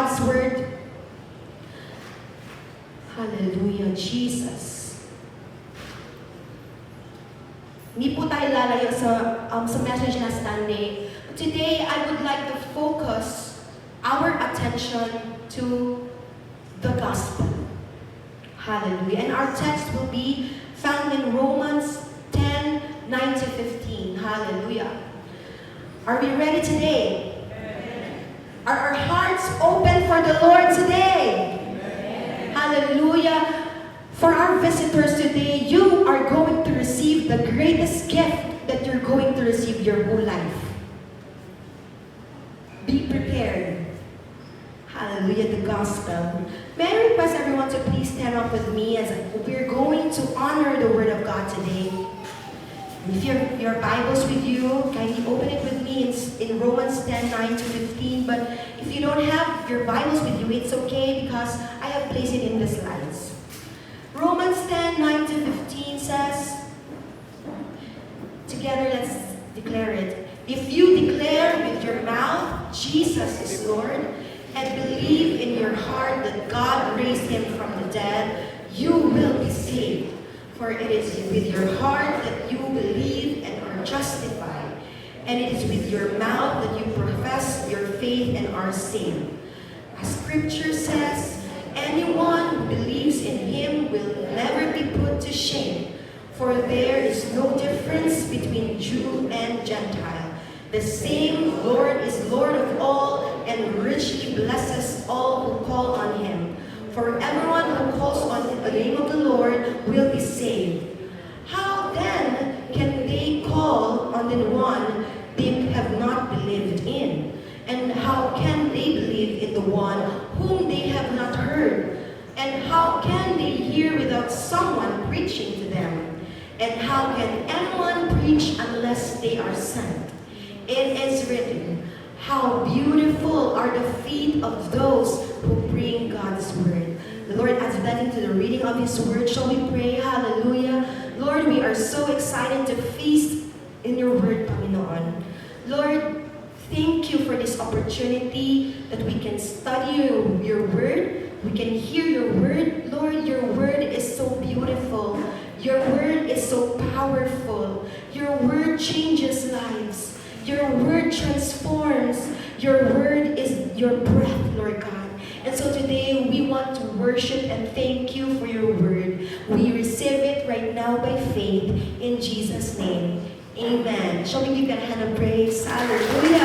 God's Word. Hallelujah, Jesus. Hindi po tayo lalayo sa message na Sunday. Today, I would like to focus our attention to the gospel. Hallelujah. And our text will be found in Romans 10:9-15. Hallelujah. Are we ready today? Are our hearts open for the Lord today? Amen. Hallelujah. For our visitors today, you are going to receive the greatest gift that you're going to receive your whole life. Be prepared. Hallelujah, the gospel. May I request everyone to please stand up with me as we're going to honor the Word of God today. If your Bible's with you, kindly open it with me in Romans 10:9-15. But if you don't have your Bibles with you, it's okay because I have placed it in the slides. Romans 10:9-15 says, together let's declare it. If you declare with your mouth, Jesus is Lord, and believe in your heart that God raised him from the dead, you will be saved. For it is with your heart that you believe and are justified, and it is with your mouth that you profess your faith and are saved. As Scripture says, anyone who believes in him will never be put to shame, for there is no difference between Jew and Gentile. The same Lord is Lord of all, and richly blesses all who call on him. For everyone who calls on the name of the Lord will be saved. How then can they call on the one they have not believed in? And how can they believe in the one whom they have not heard? And how can they hear without someone preaching to them? And how can anyone preach unless they are sent? It is written, how beautiful are the feet of those who bring God's word. The Lord adds blessing to the reading of his word. Shall we pray? Hallelujah. Lord, we are so excited to feast in your word, Panginoon. Lord, thank you for this opportunity that we can study your word. We can hear your word. Lord, your word is so beautiful. Your word is so powerful. Your word changes lives. Your word transforms. Your word is your breath, Lord God. And so today, we want to worship and thank you for your word. We receive it right now by faith in Jesus' name. Amen. Shall we give that hand of praise? Hallelujah.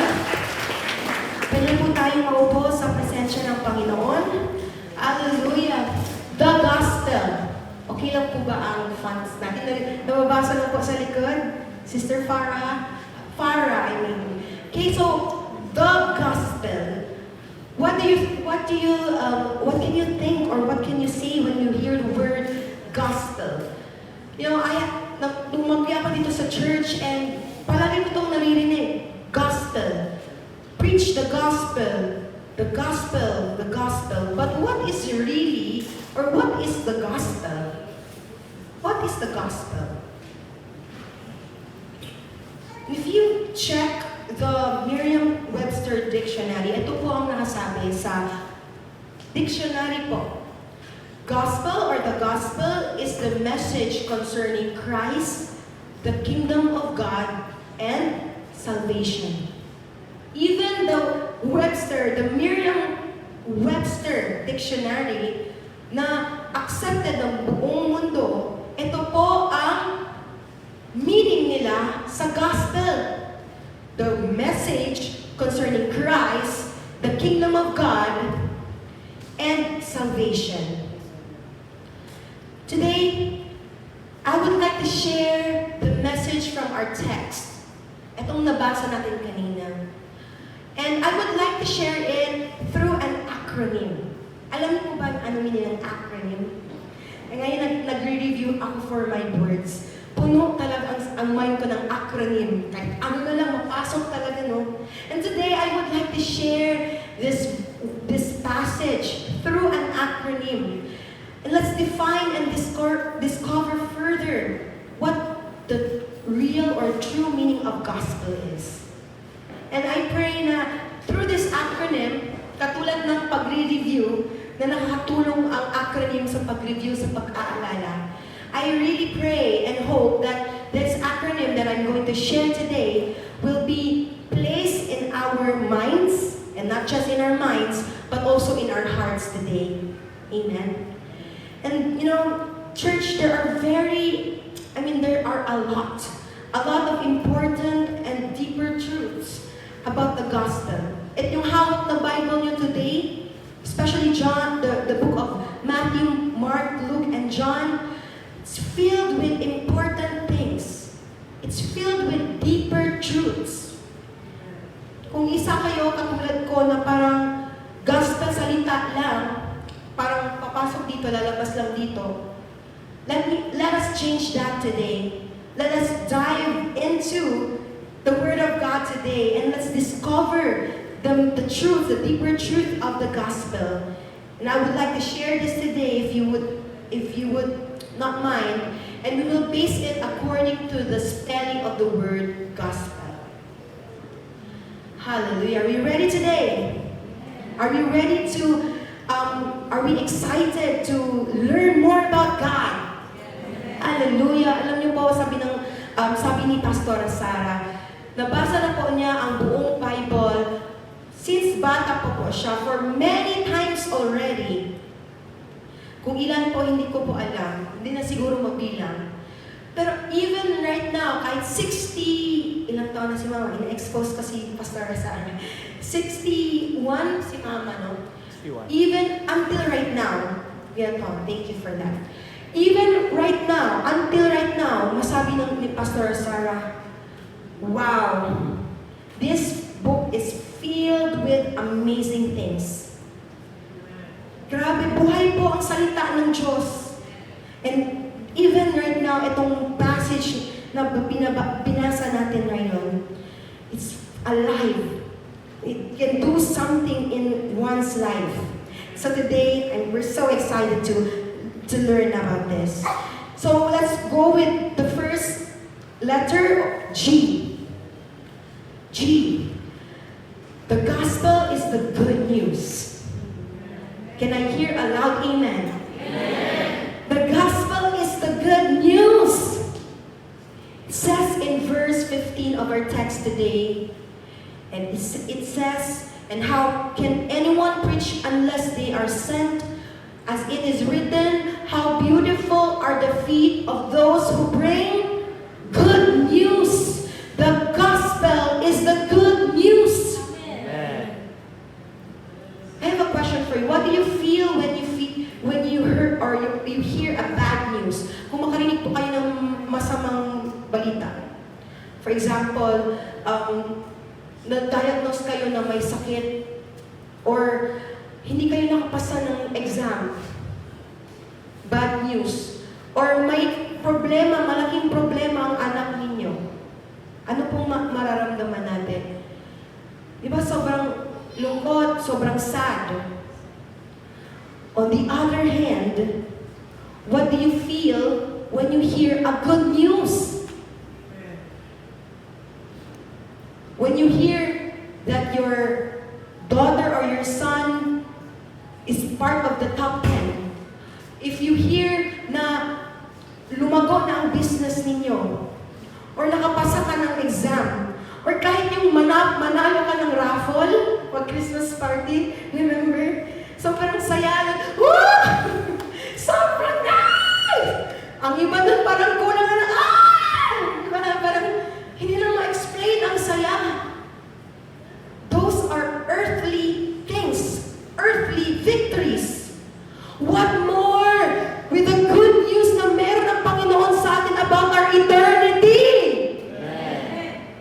Pwede po tayong maupo sa presensya ng Panginoon. Hallelujah. The gospel. Okay lang po ba ang fonts natin? Nababasa lang po sa likod. Sister Farah, I mean. Okay, so the gospel. What can you think or what can you say when you hear the word gospel? You know, lumaki ako dito sa church and palagi ko itong naririnig. Gospel. Preach the gospel. The gospel. The gospel. But what is really, or what is the gospel? What is the gospel? If you check the Merriam-Webster Dictionary, ito po ang nakasabi sa dictionary po. Gospel or the gospel is the message concerning Christ, the kingdom of God, and salvation. Even the Merriam-Webster Dictionary na accepted ng buong mundo, ito po ang meaning nila sa gospel. The message concerning Christ, the kingdom of God, and salvation. Today, I would like to share the message from our text. Itong nabasa natin kanina. And I would like to share it through an acronym. Alam niyo ba ano meaning ng acronym? Ngayon, nagre-review ako for my words. Puno talaga ang mind ko ng acronym. Kahit ano na lang, mapasok talaga, no? And today, I would like to share this passage through an acronym. And let's define and discover further what the real or true meaning of gospel is. And I pray na through this acronym, katulad ng pagre-review na nakakatulong ang acronym sa pag-review sa pag-aalala, I really pray and hope that this acronym that I'm going to share today will be placed in our minds, and not just in our minds, but also in our hearts today. Amen. And you know, church, there are a lot of important and deeper truths about the gospel. At yung hawak na Bible nyo today, especially John, the book of Matthew, Mark, Luke, and John, it's filled with important things. It's filled with deeper truths. Kung isa kayo katulad ko na parang gospel salita lang, parang papasok dito, lalabas lang dito, let us change that today. Let us dive into the Word of God today and let's discover the truth, the deeper truth of the gospel. And I would like to share this today if you would not mind, and we will base it according to the spelling of the word gospel. Hallelujah. Are we ready today? Are we ready to, are we excited to learn more about God? Hallelujah. Alam niyo po, sabi ni Pastor Sarah, nabasa na po niya ang buong Bible since bata po siya for many times already. Kung ilan po, hindi ko po alam. Hindi na siguro magbilang. Pero even right now, kahit 60, ilang taon na si Mama, ina-expose kasi Pastor Sarah. 61 si Mama, no? 61. Even until right now, yan po, thank you for that. Even right now, until right now, masabi ni Pastor Sarah, wow, this book is filled with amazing things. Grabe, buhay po ang salita ng Diyos. And even right now, itong passage na binasa natin ngayon, it's alive. It can do something in one's life. So today, we're so excited to learn about this. So let's go with the first letter, G. G. The gospel is the good news. Can I hear a loud amen? Amen. The gospel is the good news. It says in verse 15 of our text today, and it says, and how can anyone preach unless they are sent? As it is written, how beautiful are the feet of those who bring good news. The gospel is the good news. Amen. I have a question for you. What do you feel when you hear or you hear a bad news? Kung makarinig po kayo ng masamang balita. For example, na-diagnose kayo na may sakit or hindi kayo nakapasa ng exam. Bad news. Or may problema, malaking problema ang anak ninyo. Ano pong mararamdaman natin? Di ba sobrang lungkot, sobrang sad. On the other hand, what do you feel when you hear a good news? When you hear that your daughter or your son is part of the top 10. If you hear na lumago na ang business ninyo, or nakapasa ka ng exam, or kahit yung manalo ka ng raffle, pag Christmas party, remember? So parang saya, sobrang nice! Ang iba nun parang kulang na, iba na parang hindi na ma-explain ang saya. Those are earthly things, earthly victories. What more with the good news na meron ng Panginoon sa atin about our eternity? Amen.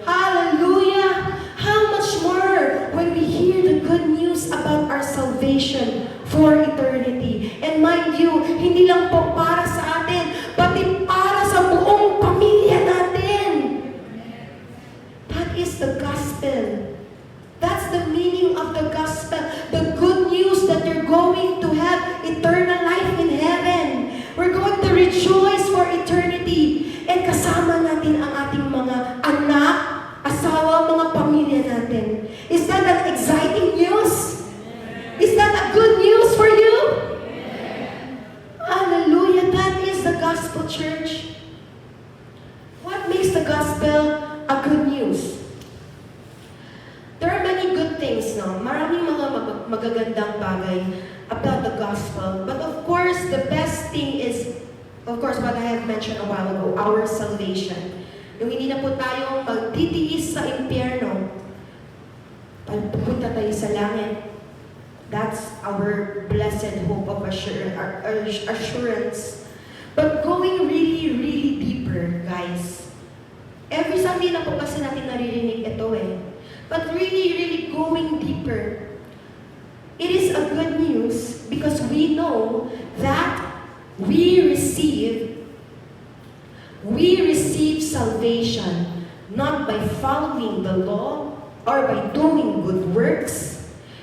Hallelujah! How much more when we hear the good news about our salvation for eternity. And mind you, hindi lang po para sa atin, pati para sa buong pamilya natin. That is the gospel. That's the meaning of the gospel. The good news that you're going to have eternal life in heaven. We're going to rejoice for eternity. And kasama natin ang ating mga anak, asawa, mga pamilya natin. Is that an exciting news? no? Maraming mga magagandang bagay about the gospel. But of course, the best thing is, of course, what I have mentioned a while ago, our salvation. Yung hindi na po tayong magtitiis sa impyerno, pupunta tayo sa langit. That's our blessed hope of assurance. But going really, really deeper, guys. Every Sunday na po kasi natin naririnig ito eh. But really, really going deeper. It is a good news because we know that we receive salvation not by following the law or by doing good works.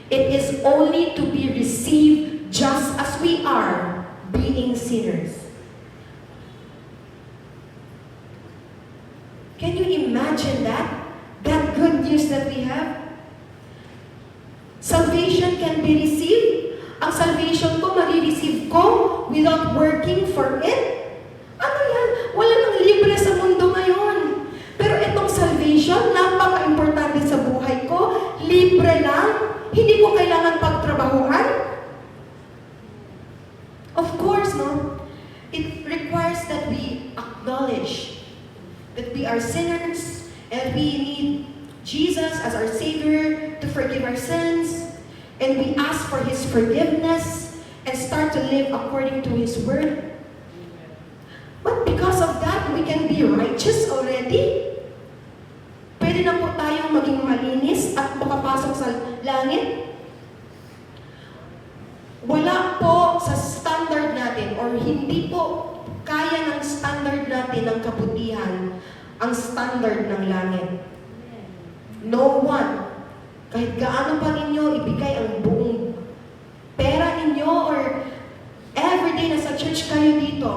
It is only to be received just as we are, being sinners. Can you imagine that? That good news that we have? Salvation can be received. Ang salvation ko, marireceive ko without working for it. Ano yan? Wala nang libre sa mundo ngayon. Pero itong salvation, napaka-importante sa buhay ko. Libre lang. Hindi ko kailangan pagtrabahuhan. Of course, no? It requires that we acknowledge that we are sinners and we need Jesus as our Savior to forgive our sins, and we ask for His forgiveness and start to live according to His Word. But because of that, we can be righteous already. Pwede na po tayong maging malinis at makapasok sa langit. Wala po sa standard natin or hindi po kaya ng standard natin ng kabutihan ang standard ng langit. No one, kahit gaano pa ninyo ibigay ang buong pera ninyo or everyday na sa church kayo dito,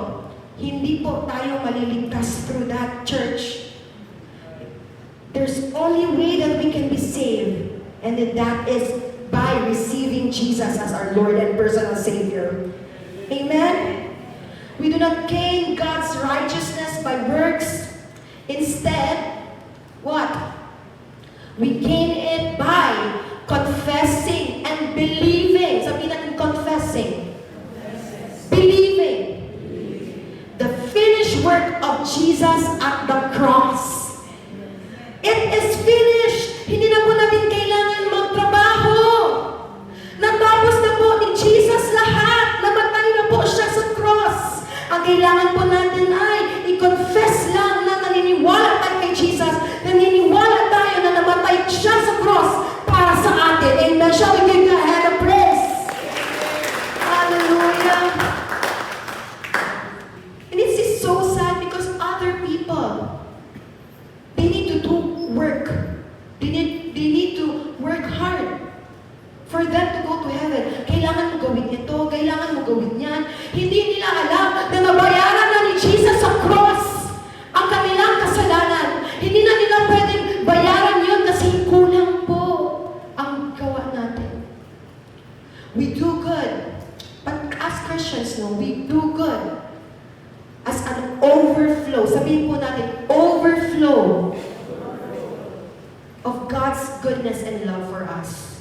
hindi po tayo maliligtas through that church. There's only way that we can be saved, and that is by receiving Jesus as our Lord and personal Savior. Amen? We do not gain God's righteousness by works. Instead, what? We gain it by confessing and believing. Sabihin natin confessing. Believing. The finished work of Jesus at the cross. It is finished. Hindi na po natin kailangan magtrabaho. Natapos na po ni Jesus lahat. Namatay na po siya sa cross. Ang kailangan po natin ay i-confess lang na naniniwala tayo kay Jesus. Naniniwala tayo na namatay siya sa cross para sa atin. Amen. Shall we give God a hand of praise? Hallelujah. And this is so sad because other people, they need to do work. They need to work hard for them to go to heaven. Kailangan mo gawin ito, kailangan mo gawin yan. Hindi nila alam na nabayaran na ni Jesus sa cross ang kanilang kasalanan. Hindi na nila pwedeng bayaran yun kasi kulang po ang gawa natin. We do good. But as Christians, no, we do good as an overflow. Sabihin po natin, overflow of God's goodness and love for us.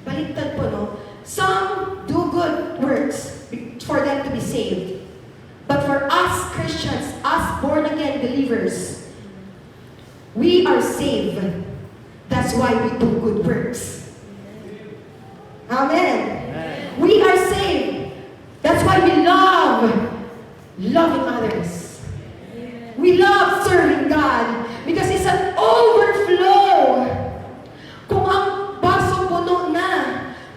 Baliktad po, no? Some do good works for them to be saved. But for us Christians, us born-again believers, we are saved. That's why we do good works. Amen. We are saved. That's why we love loving others. We love serving God because it's an overflow. Kung ang baso puno na,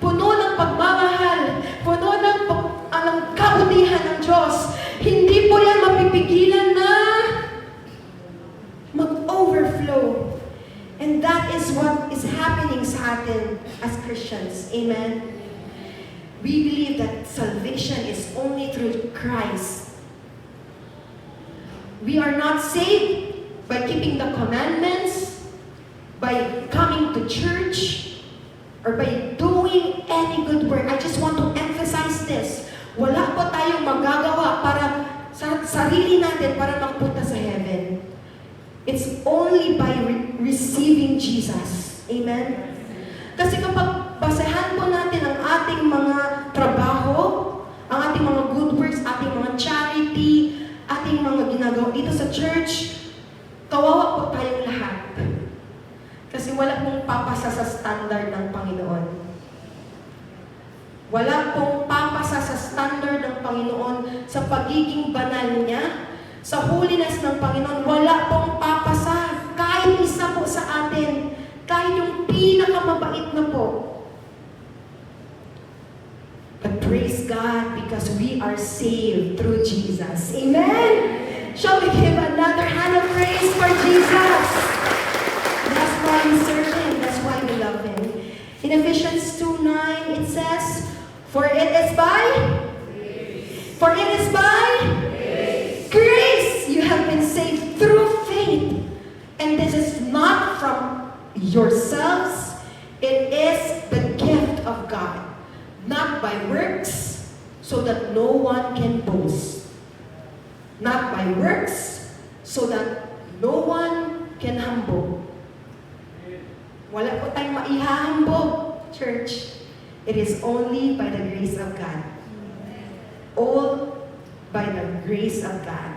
puno ng pagmamahal, puno ng kabutihan ng Diyos, hindi po yan mapipigilan na mag-overflow. And that is what is happening sa atin as Christians. Amen? We believe that salvation is only through Christ. We are not saved by keeping the commandments, by coming to church, or by doing any good work. I just want to emphasize this. Wala po tayong magagawa para sa sarili natin para magpunta sa heaven. It's only by receiving Jesus. Amen? Kasi kapag basehan po natin ang ating mga trabaho, ang ating mga good works, ating mga charity, ating mga ginagawa dito sa church, kawawa po tayong lahat. Kasi wala pong papasa sa standard ng Panginoon. Wala pong papasa sa standard ng Panginoon sa pagiging banal niya, sa holiness ng Panginoon. Wala pong papasa kahit isa po sa atin, kahit yung pinakamabait na po. But praise God because we are saved through Jesus. Amen? Shall we give another hand of praise for Jesus? That's why we serve Him. That's why we love Him. In Ephesians 2:9, it says, For it is by grace. For it is by grace you have been saved through faith. And this is not from yourselves. It is the gift of God. Not by works, so that no one can boast. Not by works, so that no one can humble. Wala po tayong maihahambog, church. It is only by the grace of God. All by the grace of God.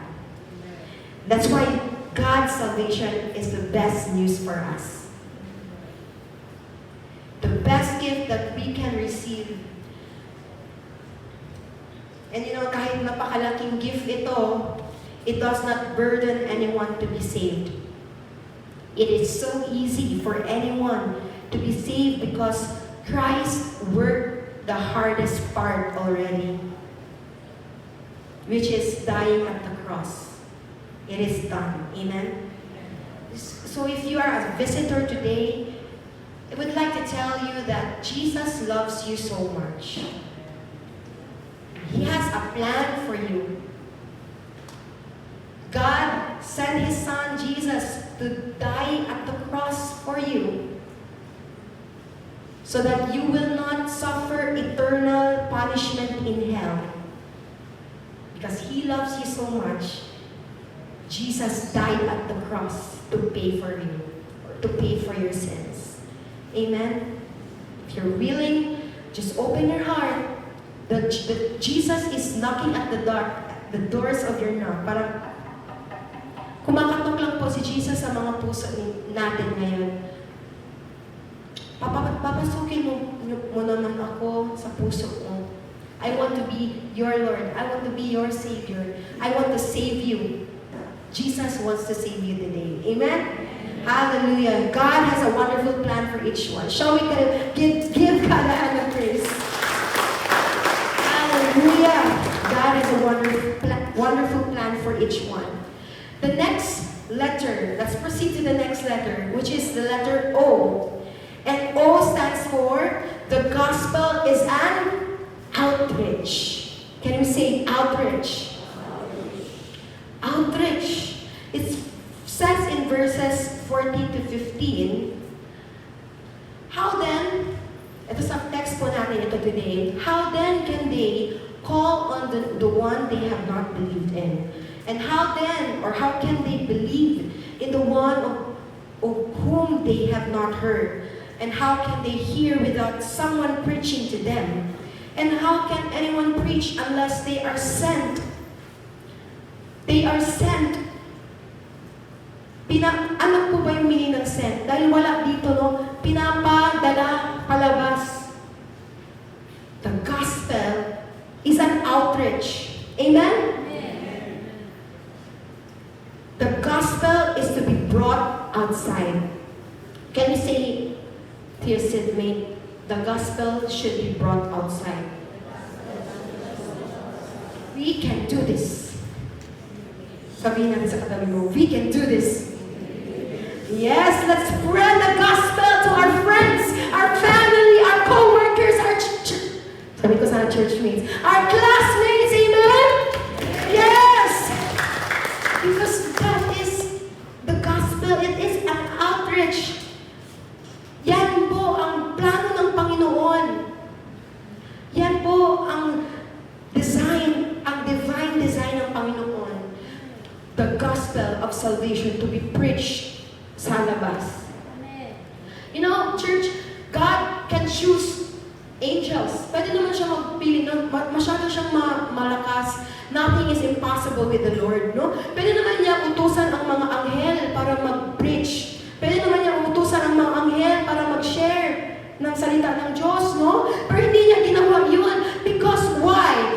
That's why God's salvation is the best news for us. The best gift that we can receive. And kahit napakalaking gift ito, it does not burden anyone to be saved. It is so easy for anyone to be saved because Christ worked the hardest part already, which is dying at the cross. It is done. Amen? So if you are a visitor today, I would like to tell you that Jesus loves you so much. He has a plan for you. God sent His Son, Jesus, to die at the cross for you, so that you will not suffer eternal punishment in hell. Because He loves you so much, Jesus died at the cross to pay for you, or to pay for your sins. Amen? If you're willing, just open your heart. Jesus is knocking at the doors of your heart. Parang kumakatok lang po si Jesus sa mga puso natin ngayon. Papasukin mo naman ako sa puso mo. I want to be your Lord. I want to be your Savior. I want to save you. Jesus wants to save you today. Amen? Hallelujah. God has a wonderful plan for each one. Shall we give God a hand of praise? Hallelujah. God has a wonderful plan for each one. The next letter, let's proceed to the next letter, which is the letter O. And O stands for, the gospel is an outreach. Can we say outreach? Outreach. It says in verses 14 to 15, how then, ito sa text po natin ito today, how then can they call on the one they have not believed in? And how then, or how can they believe in the one of whom they have not heard? And how can they hear without someone preaching to them? And how can anyone preach unless they are sent? They are sent. Ano po ba yung meaning ng sent? Dahil wala dito, no? Pinapadala palabas. The gospel is an outreach. Amen? The gospel is to be brought outside. Can you say to your seatmate, the gospel should be brought outside? We can do this. Sabihin natin sa katabi mo, we can do this. Yes, let's spread the gospel to our friends, our family, our co-workers, our sabi ko sana churchmates, our classmates, amen? Yes! Because that is the gospel. It is an outreach. Yan po ang plano ng Panginoon. Yan po ang design, ang divine design ng Panginoon. The gospel of salvation to be preached sa labas. You know, church, God can choose angels. Pwede naman siya magpili ng masyado siyang malakas. Nothing is impossible with the Lord, no? Pwede naman niya utusan ang mga anghel para mag-preach. Pwede naman niya utusan ang mga anghel para mag-share ng salita ng Diyos, no? Pero hindi niya ginawa yun. Because why?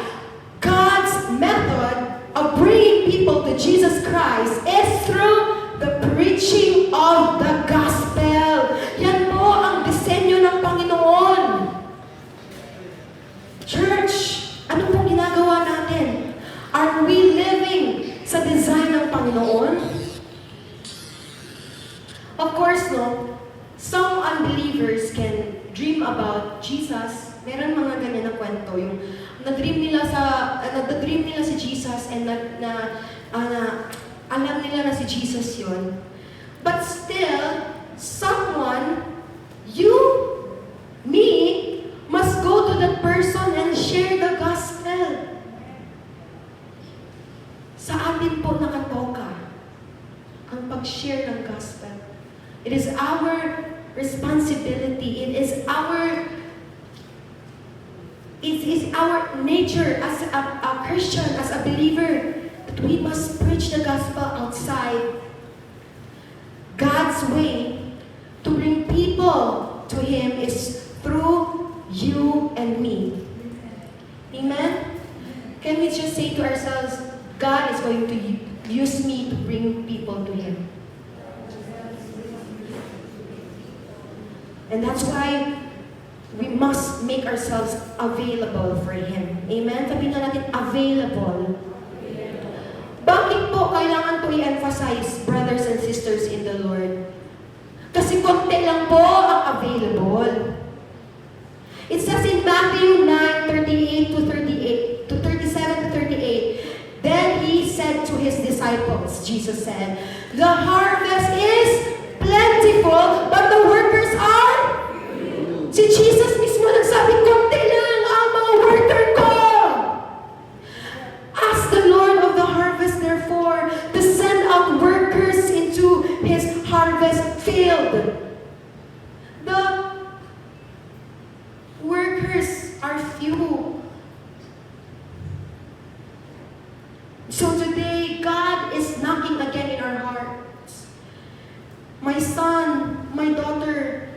God's method of bringing people to Jesus Christ is through the preaching of the gospel. Yan po ang disenyo ng Panginoon. Church, ano pong ginagawa natin? Are we living sa design ng Panginoon? Of course, no, some unbelievers can dream about Jesus. Meron mga ganyan na kwento, yung nag-dream nila si Jesus and alam nila na si Jesus yun. But still, someone, you, me, must go to that person and share the gospel. Sa atin po nakatoka ang pag-share ng gospel. It is our responsibility. It is our nature as a Christian, as a believer, that we must preach the gospel outside. God's way to bring people to Him is through you and me. Amen? Can we just say to ourselves, God is going to use me to bring people to Him. And that's why we must make ourselves available for Him. Amen? Sabihin na natin, available. Bakit po kailangan to i-emphasize, brothers and sisters in the Lord? Kasi konti lang po ang available. It says in Matthew 9:37 to 38, then He said to His disciples, Jesus said, the harvest is plentiful, but the workers are few. Si Jesus mismo nagsabi, konti lang ang mga worker ko. Ask the Lord of the harvest, therefore, to send out workers into His harvest field. The workers are few. So today, God is knocking again in our hearts. My son, my daughter,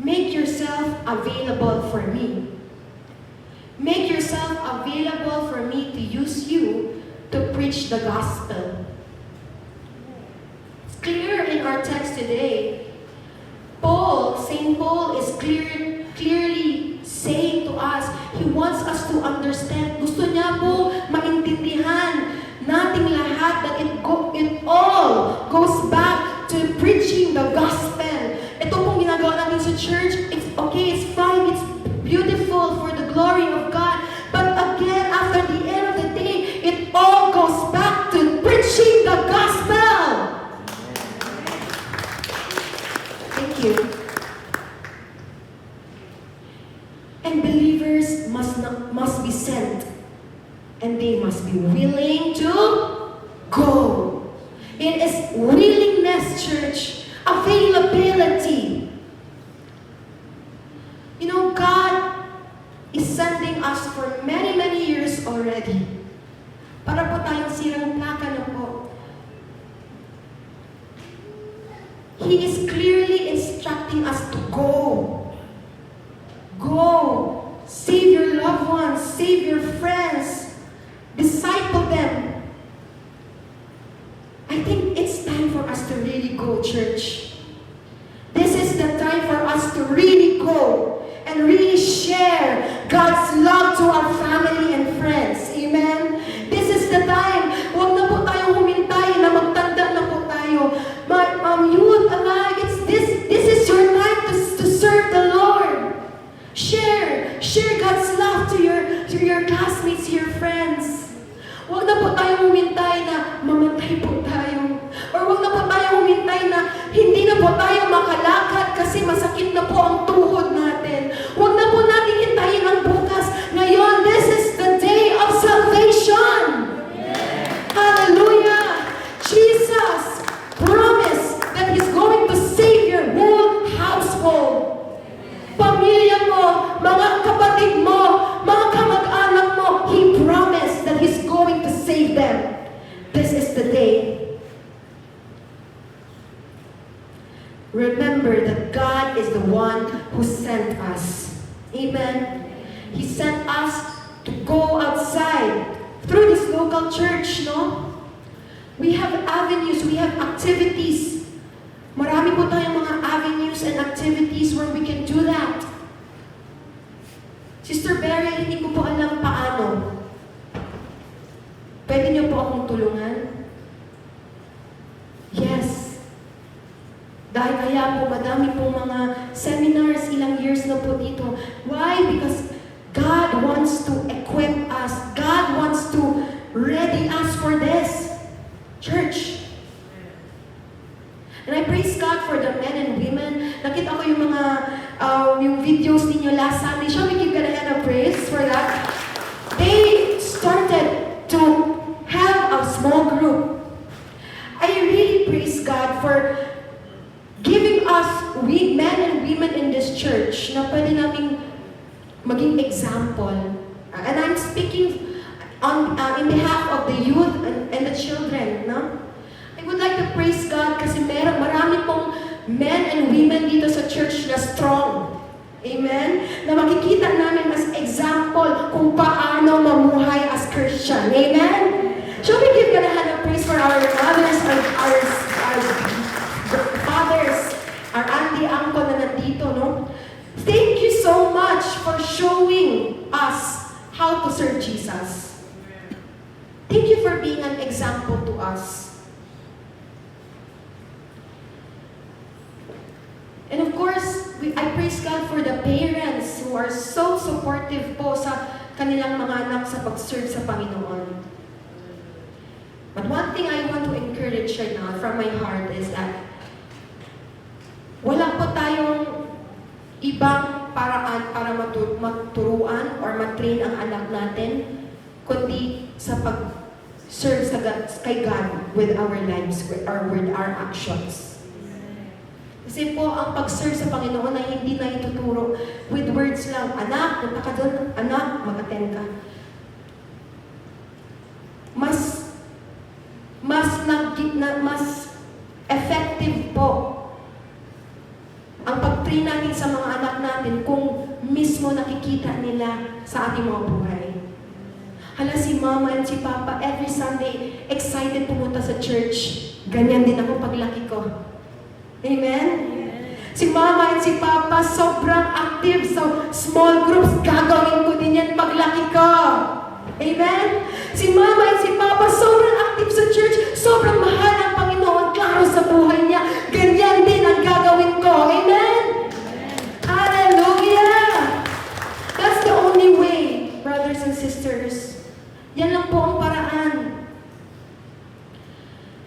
make yourself available for me. Make yourself available for me to use you to preach the gospel. It's clear in our text today. St. Paul is clearly saying to us, he wants us to understand. Gusto niya po maintindihan nating lahat that it all goes back to preaching the gospel. Ito pong ginagawa natin sa church, it's okay, it's fine, it's beautiful for the glory of God. But again, after the end of the day, it all goes back to preaching the gospel. Thank you. And believers must be sent. And they must be willing to go. It is willingness, church. Availability. You know, God is sending us for many, many years already. Para po tayong sirang plaka na po. He is clearly instructing us to go. Go. Save your loved ones. Save your friends. Disciple them. I think it's time for us to really go, church. This is the time for us to really go and really share God's love to our family and friends. Amen? This is the time. Huwag na po tayo humintay na magtanda na po tayo. Youth alive, this is your time to serve the Lord. Share God's love to your classmates, to your friends. Huwag na po tayo humintay na mamatay po tayo. Or huwag na po tayo humintay na hindi na po tayo makalakad kasi masakit na po ang tuhod natin. Huwag na po natin hintayin ang bukas. Ngayon, this is the day of salvation. Hallelujah! Jesus promised that He's going to save your whole household. Pamilya mo, them, this is the day. Remember that God is the one who sent us. Amen. He sent us to go outside through this local church, no? We have avenues, we have activities. Marami po tayong mga avenues and activities where we can do that. Sister Beryl, hindi ko po alam paano. Pwede niyo po akong tulungan? Yes. Dahil kaya po, madami pong mga seminars, ilang years na po dito. Why? Because God wants to equip us. God wants to ready us for this. Church. And I praise God for the men and women. Nakita ko yung mga yung videos ninyo last Sunday. Shall we give God a hand of praise for that? They started to have a small group. I really praise God for giving us, men and women in this church, na pwede naming maging example. And I'm speaking on in behalf of the youth and the children, no? I would like to praise God kasi marami pong men and women dito sa church na strong. Amen? Na makikita namin as example kung paano mamuhay as Christian. Amen? Shall we give God a hand of praise for our mothers, our fathers, our auntie, uncle na nandito, no? Thank you so much for showing us how to serve Jesus. Thank you for being an example to us. And of course, I praise God for the parents who are so supportive po sa kanilang mga anak sa pag-serve sa Panginoon. But one thing I want to encourage right now from my heart is that wala po tayong ibang paraan para maturuan or matrain ang anak natin, kundi sa pag-serve kay God with our lives or with our actions. Kasi po, ang pag-serve sa Panginoon ay hindi na ituturo with words lang. Anak, punta ka doon. Anak, mag-attend ka. Mas effective po ang pag-train natin sa mga anak natin kung mismo nakikita nila sa ating mga buhay. Hala, si Mama and si Papa, every Sunday, excited pumunta sa church. Ganyan din ako paglaki ko. Amen? Si Mama and si Papa, sobrang active sa small groups. Gagawin ko din yan paglaki ko. Amen? Si Mama and si Papa, sobrang active sa church. Sobrang mahal ang Panginoon. Klaro sa buhay niya. Ganyan din ang gagawin ko. Amen? Hallelujah! That's the only way, brothers and sisters. Yan lang po ang paraan.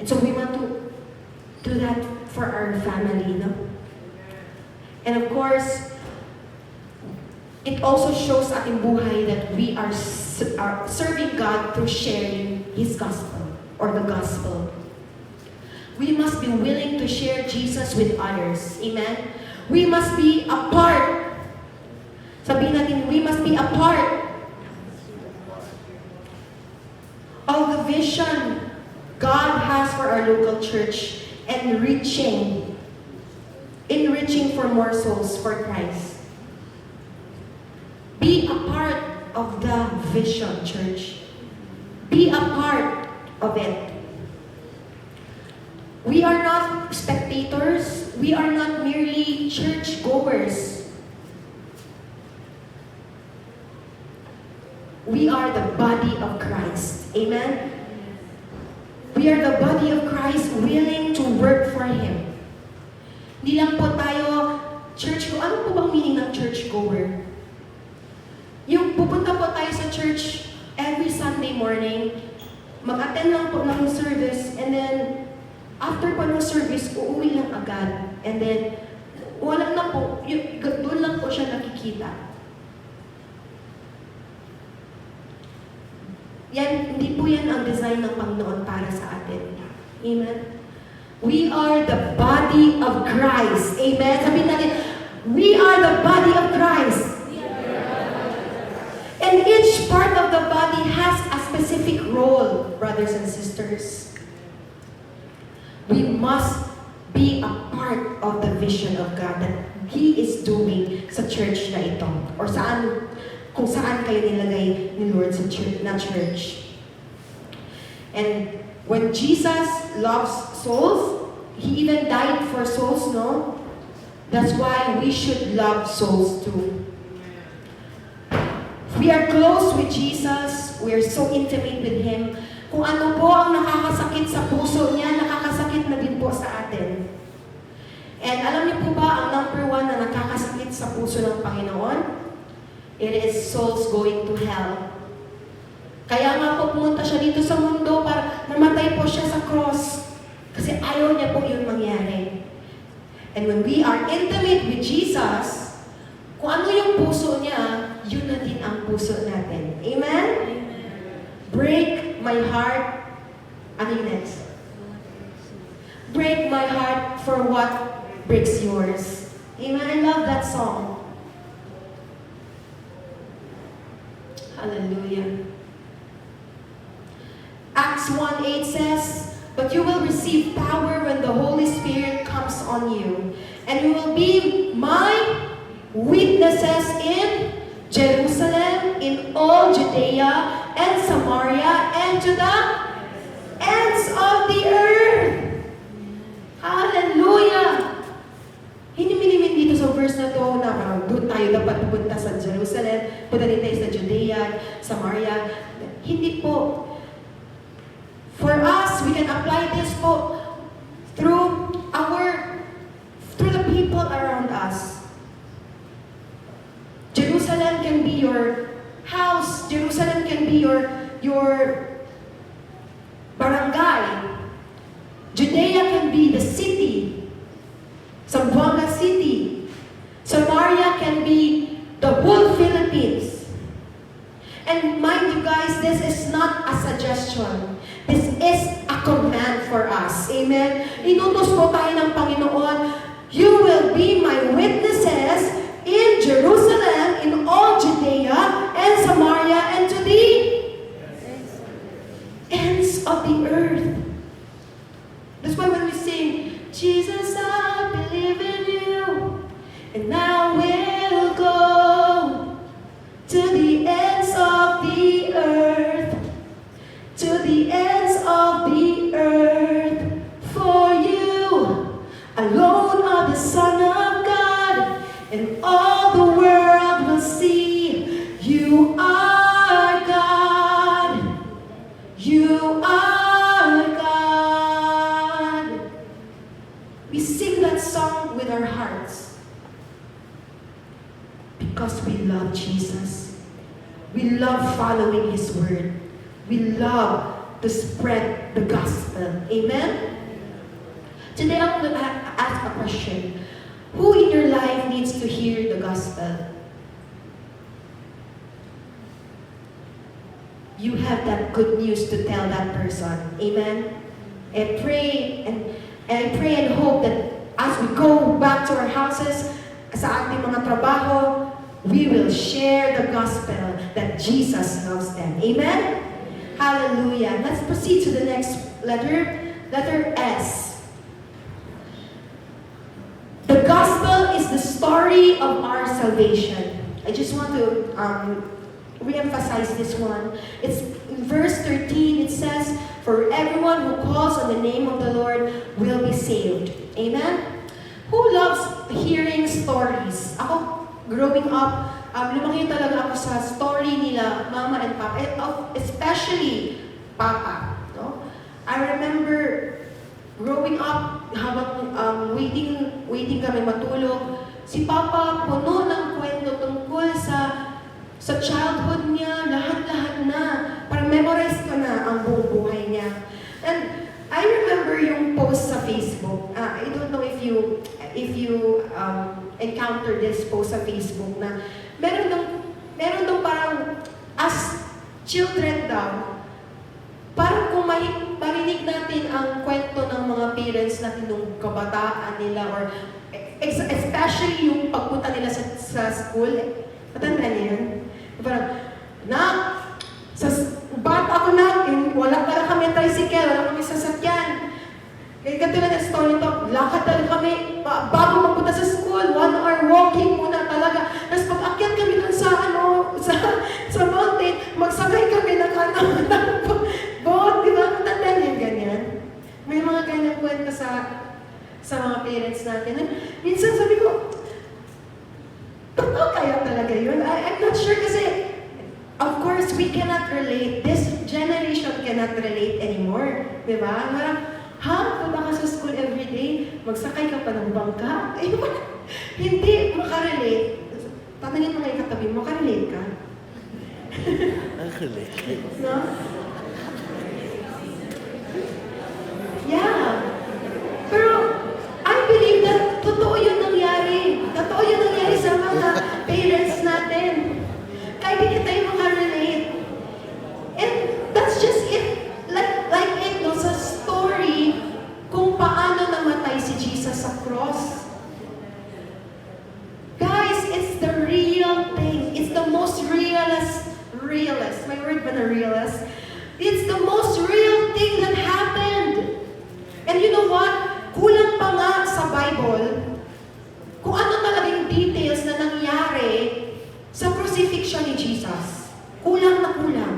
And so we want to do that for our family, no? And of course, it also shows sa ating buhay that we are serving God through sharing His gospel or the gospel. We must be willing to share Jesus with others. Amen? We must be a part. Sabihin natin, we must be a part of the vision God has for our local church and enriching for more souls for Christ. Be a part of the vision, church. Be a part of it. We are not spectators. We are not merely church goers. We are the body of Christ. Amen? We are the body of Christ willing to work for Him. Hindi lang po tayo, church go. Ano po bang meaning ng church goer? Yung pupunta po tayo sa church every Sunday morning, mag-attend lang po ng service, and then after po ng service, uuwi lang agad. And then, wala na po, doon lang po siya nakikita. Hindi po yan ang design ng Panginoon para sa atin. Amen? We are the body of Christ. Amen? Sabihin natin, we are the body of Christ. And each part of the body has a specific role, brothers brothers and sisters, we must be a part of the vision of God that He is doing sa church na ito. Or kung saan kayo nilagay ni Lord sa church. And when Jesus loves souls, He even died for souls, no? That's why we should love souls too. We are close with Jesus. We are so intimate with Him. Kung ano po ang nakakasakit sa puso niya, nakakasakit na din po sa atin. And alam niyo po ba ang number one na nakakasakit sa puso ng Panginoon? It is souls going to hell. Kaya nga po pumunta siya dito sa mundo para namatay po siya sa cross. Kasi ayaw niya po yun mangyari. And when we are intimate with Jesus, kung ano yung puso niya, yun na din ang puso natin. Amen? Break my heart. Ano yung next? Break my heart for what breaks yours. Amen? I love that song. Hallelujah. Acts 1:8 says, "But you will receive power when the Holy Spirit comes on you, and you will be my witnesses in Jerusalem, in all Judea and Samaria, and to the ends of the earth." Hallelujah! Hiniminimit dito sa verse na to na doon tayo dapat pupunta sa Jerusalem, punta din tayo sa Judea, Samaria. Hindi po. For us, we can apply this po through the people around us. Jerusalem can be your house. Jerusalem can be your barangay. Judea can be the city. Zamboanga City. Samaria can be the whole Philippines. And mind you guys, this is not a suggestion. This is a command for us. Amen? Inutos po tayo ng Panginoon, you will be my witnesses in Jerusalem, in all Judea and Samaria, and to the ends of the earth. That's why when we sing, Jesus, I believe in you, and I will go to the ends of the earth, to the ends of the earth, for you alone are the Son of God, and all the world will see you are God. You are God. We sing that song with our hearts because we love Jesus. We love following His word. We love to spread the gospel. Amen? Today I'm going to ask a question. Who in your life needs to hear the gospel? You have that good news to tell that person. Amen? I pray and hope that as we go back to our houses, sa ating mga trabaho, we will share the gospel that Jesus loves them. Amen? Hallelujah. Let's proceed to the next letter. Letter S. The gospel is the story of our salvation. I just want to re-emphasize this one. It's in verse 13. It says, "For everyone who calls on the name of the Lord will be saved." Amen? Who loves hearing stories? Ako, growing up, lumaki talaga ako sa story nila, Mama and Papa, especially Papa. No? I remember growing up, habang waiting kami matulog, si Papa puno ng kwento tungkol sa childhood niya, lahat-lahat na. Parang memorize ko na ang buong buhay niya. And I remember yung post sa Facebook. I don't know if you encounter this post sa Facebook na meron dong parang as children daw, parang kung marinig natin ang kwento ng mga parents natin nung kabataan nila or especially yung pagpunta nila sa school, matanda niya yun? Parang, sa bata ako na, wala pala kami Katulad ng story to, lakad talaga kami, bago magpunta sa school, 1 hour walking muna talaga. Tapos pag akyat kami dun sa, sa mountain, magsakay kami ng boat, di ba? Matandaan yung ganyan. May mga ganyan kwento sa mga parents natin. Minsan sabi ko, totoo kaya talaga yun? I'm not sure kasi, of course, we cannot relate. This generation cannot relate anymore. Di ba? Parang, punta ka sa school everyday, magsakay ka pa ng bangka? Hindi makarelate. Tanungin mo kayo katabi, makarelate ka? No? Yeah. Pero, I believe that totoo yung nangyari. Totoo yung nangyari sa mga parents natin. Kahit hindi tayo makarelate. And that's just it. Like it, no, sa story kung paano namatay si Jesus sa cross. Guys, it's the real thing. It's the most realist. May word ba na realist? It's the most real thing that happened. And you know what? Kulang pa nga sa Bible kung ano talagang details na nangyari sa crucifixion ni Jesus. Kulang na kulang.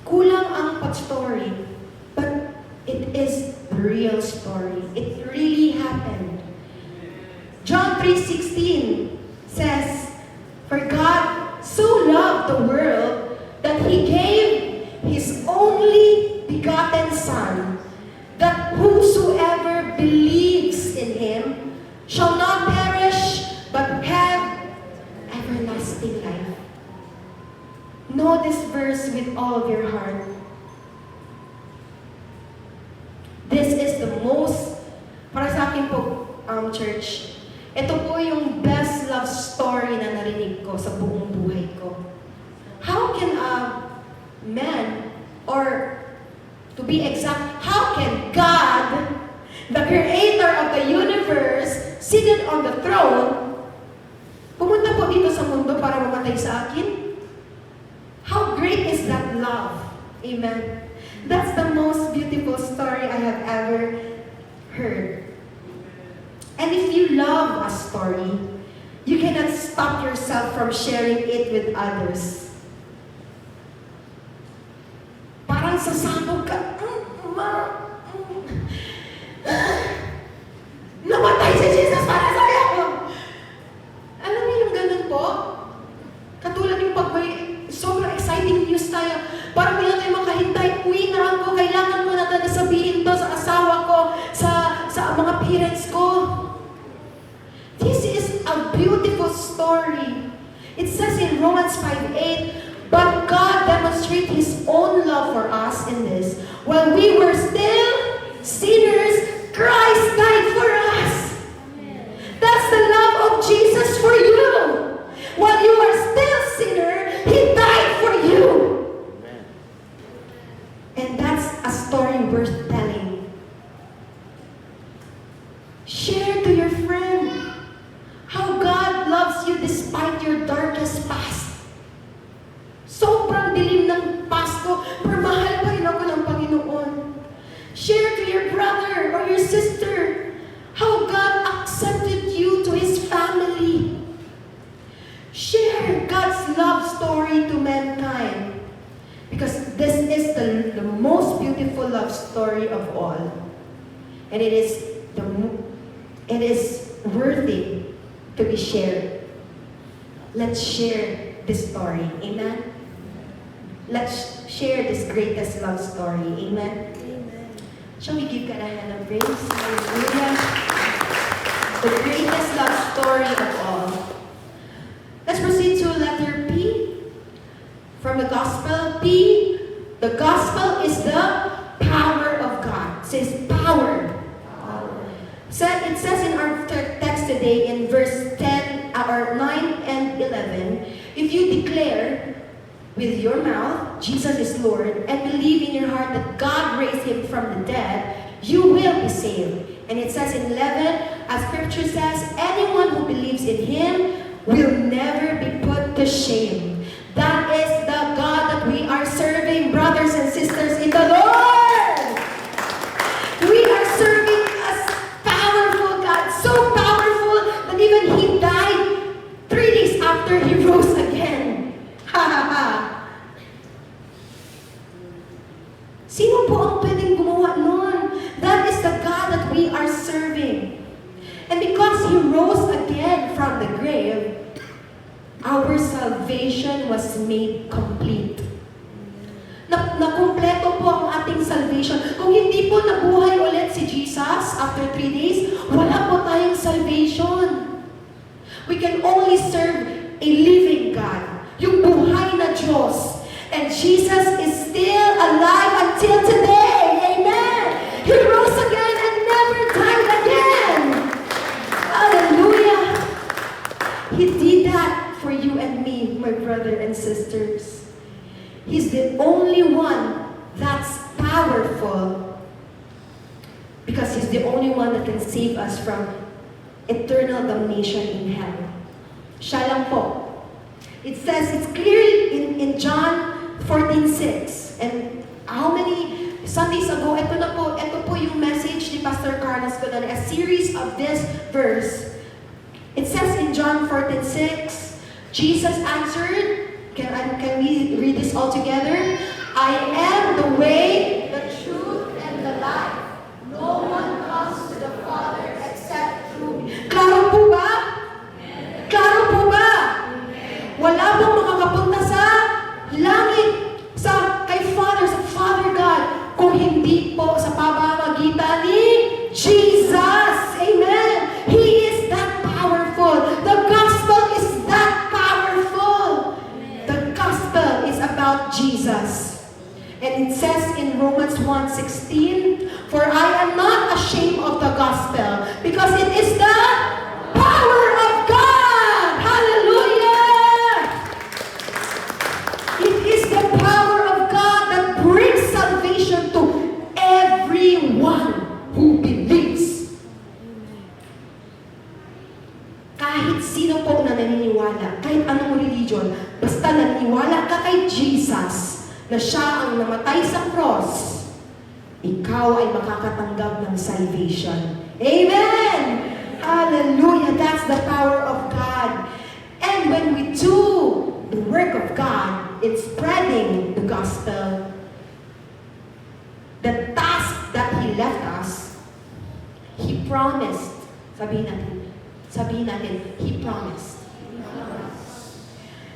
Kulang ang pag-story, but it is the real story. It really happened. John 3:16 says, "For God so loved the world that He gave His only begotten Son, that whosoever believes in Him shall not perish, but have everlasting life." Know this verse with all of your heart. This is the most, para sa akin po, church, ito po yung best love story na narinig ko sa buong buhay ko. How can a man, or to be exact, how can God, the creator of the universe, seated on the throne, pumunta po dito sa mundo para mamatay sa akin? How great is that love? Amen. That's the most beautiful story I have ever heard. And if you love a story, you cannot stop yourself from sharing it with others. Parang sasabog ka, namatay si Jesus para sa iyo. Alam niyo yung ganun po? Katulad yung pag may sobrang exciting news tayo. Parang hindi tayo makahintay. Uwi na ako. Kailangan mo na talaga sabihin to sa asawa ko, sa mga parents ko. This is a beautiful story. It says in Romans 5:8, "But God demonstrated His own love for us in this. While we were still sinners, Christ died for us." That's the love of Jesus for you. While you are still sinner, He died for you. And that's a story worth telling. Share to your friend how God loves you despite your darkest past. Sobrang dilim ng past ko, pero mahal pa rin ako ng Panginoon. Share to your brother or your sister how God accepted you to His family. Share God's love story to mankind. Because this is the most beautiful love story of all. And it is worthy to be shared. Let's share this story. Amen? Let's share this greatest love story. Amen? Amen. Shall we give God a hand of praise? Hallelujah. The greatest love story of all. Let's proceed to letter P. From the gospel, P, the gospel is the power of God. It says power. It says in our text today in verse 10, or 9 and 11, if you declare with your mouth, Jesus is Lord, and believe in your heart that God raised Him from the dead, you will be saved. And it says in 11, as Scripture says, anyone who believes in Him will never be put to shame. That is the God that we are serving, brothers and sisters in the from the grave, our salvation was made complete. Nakumpleto po ang ating salvation. Kung hindi po nabuhay ulit si Jesus after 3 days, wala po tayong salvation. We can only serve a living God, yung buhay na Diyos. And Jesus is still alive until today. Amen! He rose again and never died again. Hallelujah! He did that for you and me, my brother and sisters. He's the only one that's powerful because He's the only one that can save us from eternal damnation in hell. Siya lang po. It says, it's clear in John 14:6. And how many Sundays ago, ito po yung message ni Pastor Carlos ko na a series of this verse. It says in John 14:6, Jesus answered, can we read this all together? I am the way, the truth, and the life. No one comes to the Father except through me. Klaro po ba? Klaro po ba? Wala bang makakapunta sa langit, kay Father, sa Father God, kung hindi po sa pamamagitan ni Jesus. Amen. He is that powerful. The gospel is that powerful. The gospel is about Jesus. And it says in Romans 1:16, for I am not ashamed of the gospel, because it is the power of God. Hallelujah! It is the power of God that brings salvation to everyone who believes. Kahit sino po na naniniwala, kahit anong religion, basta naniniwala ka kay Jesus, na siya ang namatay sa cross, ikaw ay makakatanggap ng salvation. Amen! Hallelujah! That's the power of God. And when we do the work of God in spreading the gospel, the task that He left us, He promised. Sabihin natin, He promised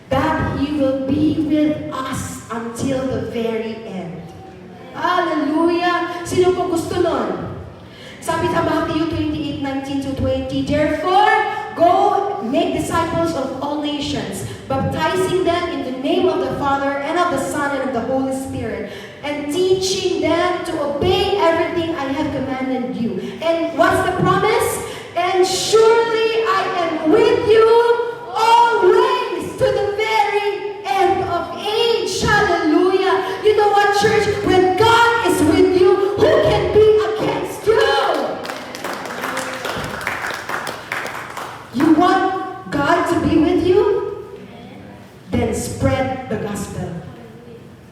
that He will be with us until the very end. Hallelujah! Sino po gusto nun? Sabi sa Matthew 28:19-20, therefore, go make disciples of all nations, baptizing them in the name of the Father and of the Son and of the Holy Spirit, and teaching them to obey everything I have commanded you. And what's the promise? And surely I am with you always to the very end of age. Hallelujah! You know what, church? When God is with you, who can be against you? You want God to be with you? Then spread the gospel.